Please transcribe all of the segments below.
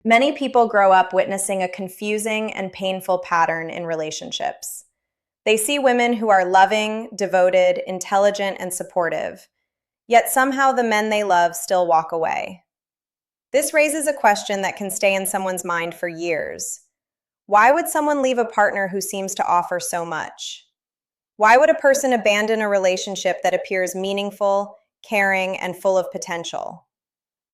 Many people grow up witnessing a confusing and painful pattern in relationships. They see women who are loving, devoted, intelligent, and supportive, yet somehow the men they love still walk away. This raises a question that can stay in someone's mind for years. Why would someone leave a partner who seems to offer so much? Why would a person abandon a relationship that appears meaningful, caring, and full of potential?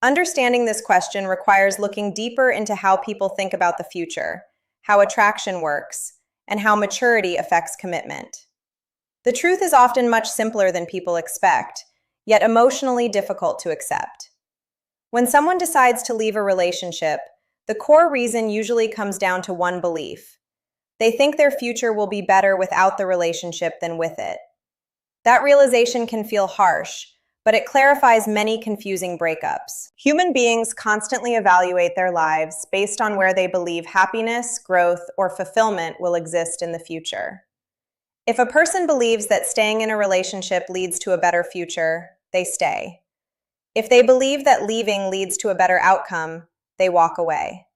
Understanding this question requires looking deeper into how people think about the future, how attraction works, and how maturity affects commitment. The truth is often much simpler than people expect, yet emotionally difficult to accept. When someone decides to leave a relationship, the core reason usually comes down to one belief. They think their future will be better without the relationship than with it. That realization can feel harsh, but it clarifies many confusing breakups. Human beings constantly evaluate their lives based on where they believe happiness, growth, or fulfillment will exist in the future. If a person believes that staying in a relationship leads to a better future, they stay. If they believe that leaving leads to a better outcome, they walk away.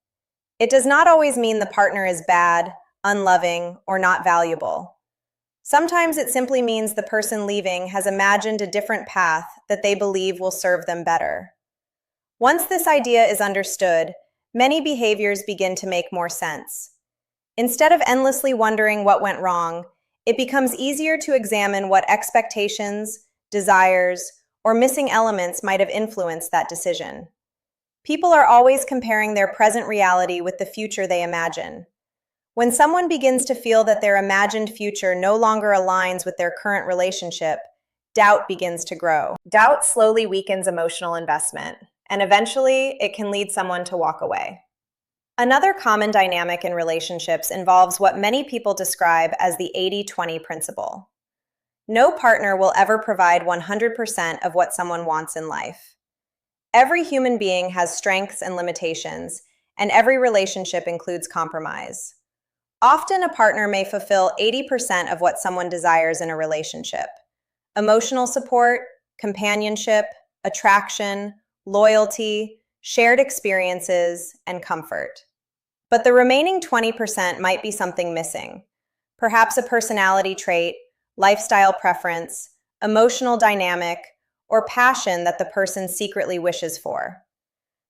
It does not always mean the partner is bad, unloving, or not valuable. Sometimes it simply means the person leaving has imagined a different path that they believe will serve them better. Once this idea is understood, many behaviors begin to make more sense. Instead of endlessly wondering what went wrong, it becomes easier to examine what expectations, desires, or missing elements might have influenced that decision. People are always comparing their present reality with the future they imagine. When someone begins to feel that their imagined future no longer aligns with their current relationship, doubt begins to grow. Doubt slowly weakens emotional investment, and eventually it can lead someone to walk away. Another common dynamic in relationships involves what many people describe as the 80-20 principle. No partner will ever provide 100% of what someone wants in life. Every human being has strengths and limitations, and every relationship includes compromise. Often, a partner may fulfill 80% of what someone desires in a relationship: emotional support, companionship, attraction, loyalty, shared experiences, and comfort. But the remaining 20% might be something missing. Perhaps a personality trait, lifestyle preference, emotional dynamic, or passion that the person secretly wishes for.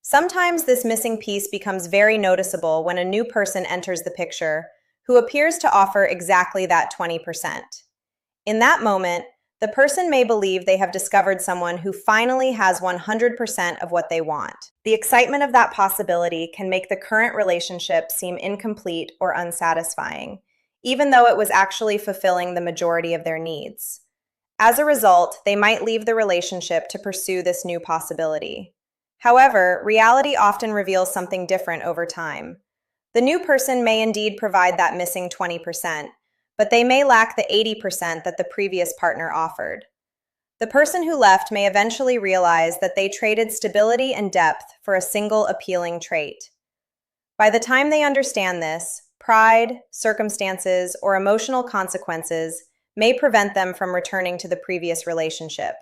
Sometimes this missing piece becomes very noticeable when a new person enters the picture who appears to offer exactly that 20%. In that moment, the person may believe they have discovered someone who finally has 100% of what they want. The excitement of that possibility can make the current relationship seem incomplete or unsatisfying, even though it was actually fulfilling the majority of their needs. As a result, they might leave the relationship to pursue this new possibility. However, reality often reveals something different over time. The new person may indeed provide that missing 20%, but they may lack the 80% that the previous partner offered. The person who left may eventually realize that they traded stability and depth for a single appealing trait. By the time they understand this, pride, circumstances, or emotional consequences may prevent them from returning to the previous relationship.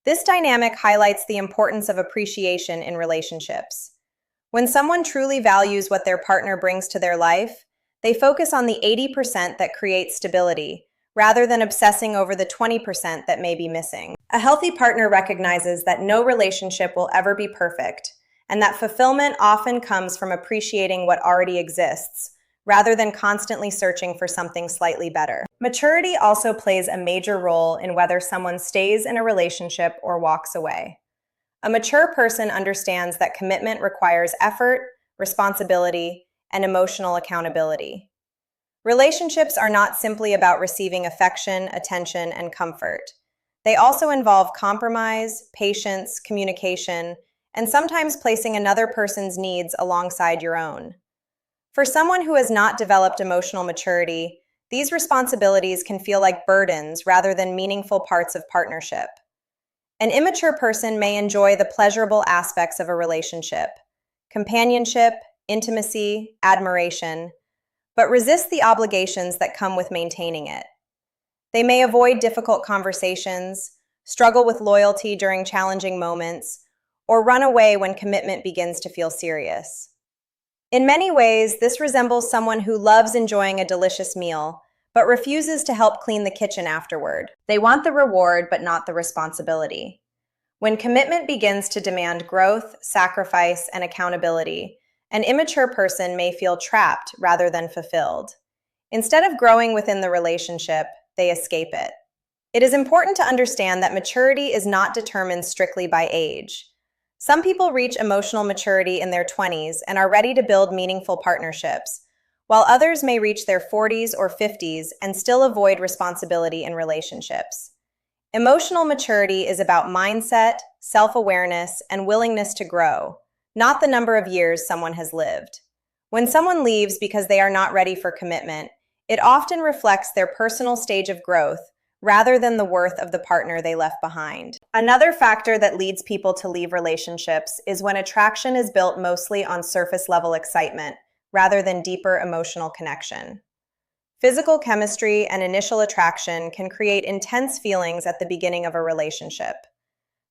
This dynamic highlights the importance of appreciation in relationships. When someone truly values what their partner brings to their life, they focus on the 80% that creates stability, rather than obsessing over the 20% that may be missing. A healthy partner recognizes that no relationship will ever be perfect, and that fulfillment often comes from appreciating what already exists, rather than constantly searching for something slightly better. Maturity also plays a major role in whether someone stays in a relationship or walks away. A mature person understands that commitment requires effort, responsibility, and emotional accountability. Relationships are not simply about receiving affection, attention, and comfort. They also involve compromise, patience, communication, and sometimes placing another person's needs alongside your own. For someone who has not developed emotional maturity, these responsibilities can feel like burdens rather than meaningful parts of partnership. An immature person may enjoy the pleasurable aspects of a relationship: companionship, intimacy, admiration, but resist the obligations that come with maintaining it. They may avoid difficult conversations, struggle with loyalty during challenging moments, or run away when commitment begins to feel serious. In many ways, this resembles someone who loves enjoying a delicious meal, but refuses to help clean the kitchen afterward. They want the reward, but not the responsibility. When commitment begins to demand growth, sacrifice, and accountability, an immature person may feel trapped rather than fulfilled. Instead of growing within the relationship, they escape it. It is important to understand that maturity is not determined strictly by age. Some people reach emotional maturity in their 20s and are ready to build meaningful partnerships, while others may reach their 40s or 50s and still avoid responsibility in relationships. Emotional maturity is about mindset, self-awareness, and willingness to grow, not the number of years someone has lived. When someone leaves because they are not ready for commitment, it often reflects their personal stage of growth rather than the worth of the partner they left behind. Another factor that leads people to leave relationships is when attraction is built mostly on surface-level excitement rather than deeper emotional connection. Physical chemistry and initial attraction can create intense feelings at the beginning of a relationship.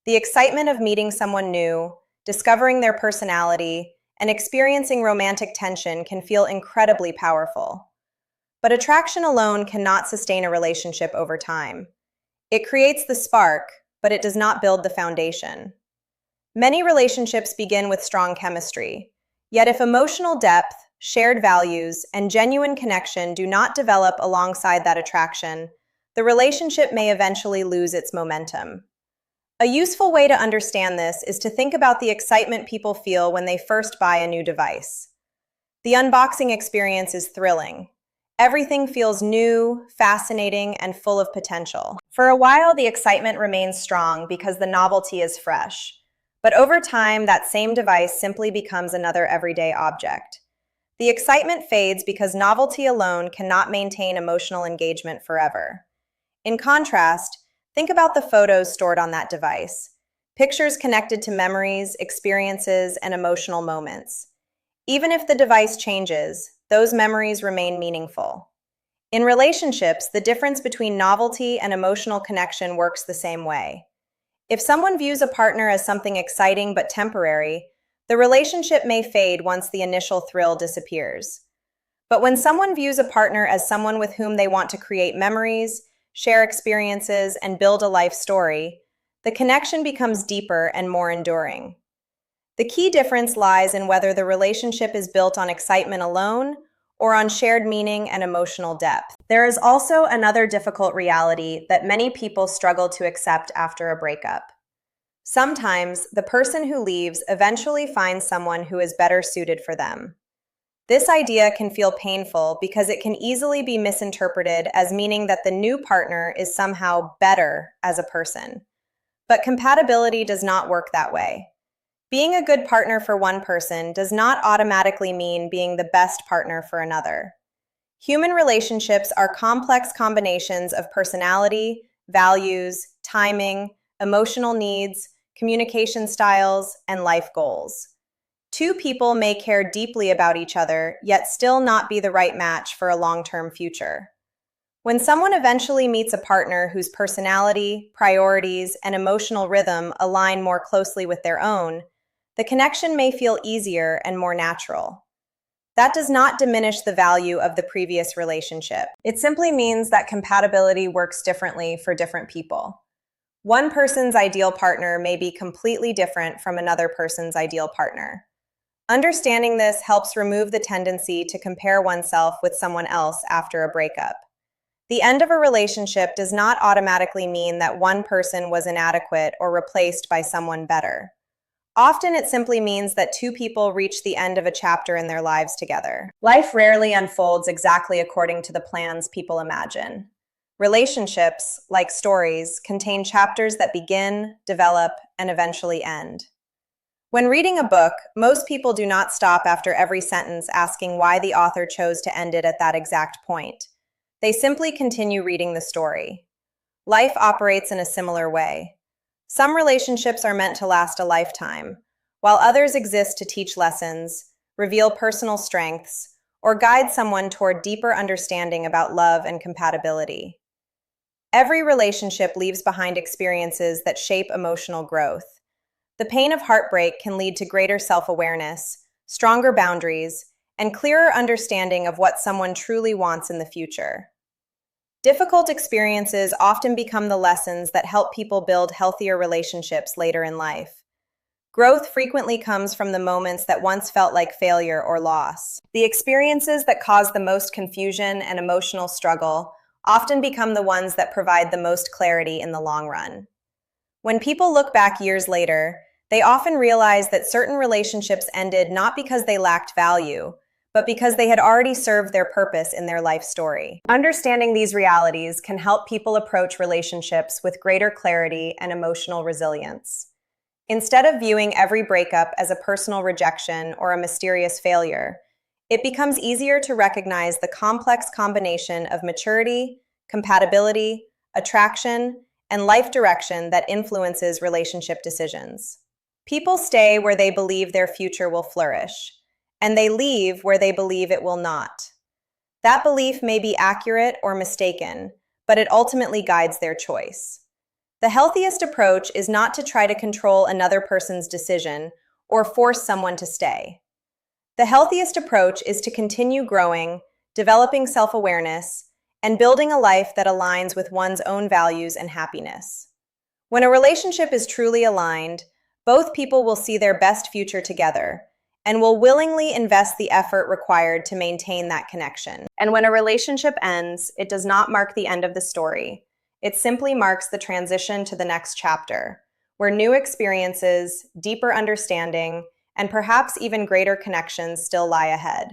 The excitement of meeting someone new, discovering their personality, and experiencing romantic tension can feel incredibly powerful. But attraction alone cannot sustain a relationship over time. It creates the spark, but it does not build the foundation. Many relationships begin with strong chemistry, yet if emotional depth, shared values, and genuine connection do not develop alongside that attraction, the relationship may eventually lose its momentum. A useful way to understand this is to think about the excitement people feel when they first buy a new device. The unboxing experience is thrilling. Everything feels new, fascinating, and full of potential. For a while, the excitement remains strong because the novelty is fresh. But over time, that same device simply becomes another everyday object. The excitement fades because novelty alone cannot maintain emotional engagement forever. In contrast, think about the photos stored on that device, pictures connected to memories, experiences, and emotional moments. Even if the device changes, those memories remain meaningful. In relationships, the difference between novelty and emotional connection works the same way. If someone views a partner as something exciting but temporary, the relationship may fade once the initial thrill disappears. But when someone views a partner as someone with whom they want to create memories, share experiences, and build a life story, the connection becomes deeper and more enduring. The key difference lies in whether the relationship is built on excitement alone or on shared meaning and emotional depth. There is also another difficult reality that many people struggle to accept after a breakup. Sometimes, the person who leaves eventually finds someone who is better suited for them. This idea can feel painful because it can easily be misinterpreted as meaning that the new partner is somehow better as a person. But compatibility does not work that way. Being a good partner for one person does not automatically mean being the best partner for another. Human relationships are complex combinations of personality, values, timing, emotional needs, communication styles, and life goals. Two people may care deeply about each other, yet still not be the right match for a long-term future. When someone eventually meets a partner whose personality, priorities, and emotional rhythm align more closely with their own, the connection may feel easier and more natural. That does not diminish the value of the previous relationship. It simply means that compatibility works differently for different people. One person's ideal partner may be completely different from another person's ideal partner. Understanding this helps remove the tendency to compare oneself with someone else after a breakup. The end of a relationship does not automatically mean that one person was inadequate or replaced by someone better. Often it simply means that two people reach the end of a chapter in their lives together. Life rarely unfolds exactly according to the plans people imagine. Relationships, like stories, contain chapters that begin, develop, and eventually end. When reading a book, most people do not stop after every sentence asking why the author chose to end it at that exact point. They simply continue reading the story. Life operates in a similar way. Some relationships are meant to last a lifetime, while others exist to teach lessons, reveal personal strengths, or guide someone toward deeper understanding about love and compatibility. Every relationship leaves behind experiences that shape emotional growth. The pain of heartbreak can lead to greater self-awareness, stronger boundaries, and clearer understanding of what someone truly wants in the future. Difficult experiences often become the lessons that help people build healthier relationships later in life. Growth frequently comes from the moments that once felt like failure or loss. The experiences that cause the most confusion and emotional struggle often become the ones that provide the most clarity in the long run. When people look back years later, they often realize that certain relationships ended not because they lacked value, but because they had already served their purpose in their life story. Understanding these realities can help people approach relationships with greater clarity and emotional resilience. Instead of viewing every breakup as a personal rejection or a mysterious failure, it becomes easier to recognize the complex combination of maturity, compatibility, attraction, and life direction that influences relationship decisions. People stay where they believe their future will flourish, and they leave where they believe it will not. That belief may be accurate or mistaken, but it ultimately guides their choice. The healthiest approach is not to try to control another person's decision or force someone to stay. The healthiest approach is to continue growing, developing self-awareness, and building a life that aligns with one's own values and happiness. When a relationship is truly aligned, both people will see their best future together and will willingly invest the effort required to maintain that connection. And when a relationship ends, it does not mark the end of the story. It simply marks the transition to the next chapter, where new experiences, deeper understanding, and perhaps even greater connections still lie ahead.